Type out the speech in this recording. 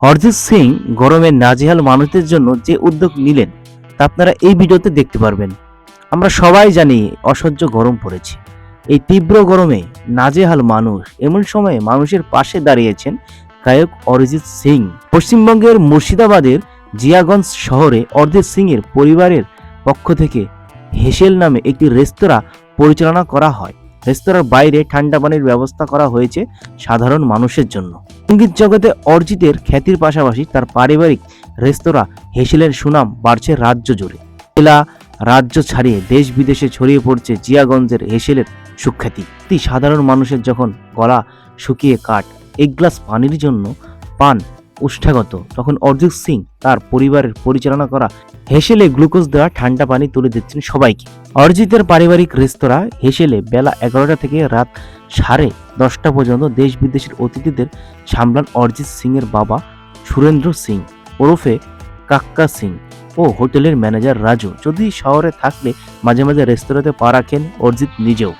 অরিজিৎ সিং গরমে নাজেহাল মানুষদের জন্য যে উদ্যোগ নিলেন তা আপনারা এই ভিডিওতে দেখতে পারবেন। আমরা সবাই জানি অসহ্য গরম পড়েছে। এই তীব্র গরমে নাজেহাল মানুষ, এমন সময়ে মানুষের পাশে দাঁড়িয়েছেন গায়ক অরিজিৎ সিং। পশ্চিমবঙ্গের মুর্শিদাবাদের জিয়াগঞ্জ শহরে অরিজিৎ সিং এর পরিবারের পক্ষ থেকে হেসেল নামে একটি রেস্তোরাঁ পরিচালনা করা হয়। রেস্তোরাঁর বাইরে ঠান্ডা পানির ব্যবস্থা করা হয়েছে সাধারণ মানুষের জন্য। সঙ্গীত জগতে অরিজিতের খ্যাতির পাশাপাশি তার পারিবারিক রেস্তোরাঁ হেসেলের সুনাম বাড়ছে রাজ্য জুড়ে। জেলা রাজ্য ছাড়িয়ে দেশ বিদেশে ছড়িয়ে পড়ছে জিয়াগঞ্জের হেসেলের সুখ্যাতি। সাধারণ মানুষের যখন গলা শুকিয়ে কাঠ, এক গ্লাস পানির জন্য পান উষ্ঠাগত, তখন অরিজিৎ সিং তার পরিবারের পরিচালনা করা হেসেলে গ্লুকোজ দেওয়া ঠান্ডা পানি তুলে দিচ্ছেন সবাইকে। অরিজিতের পারিবারিক রেস্তোরাঁ হেসেলে বেলা 11টা থেকে রাত 10:30 পর্যন্ত দেশ বিদেশের অতিথিদের সামলান অরিজিৎ সিং এর বাবা সুরেন্দ্র সিং ওরফে কাক্কা সিং ও হোটেলের ম্যানেজার রাজু। যদি শহরে থাকলে মাঝে মাঝে রেস্তোরাঁতে পা রাখেন অরিজিৎ নিজেও।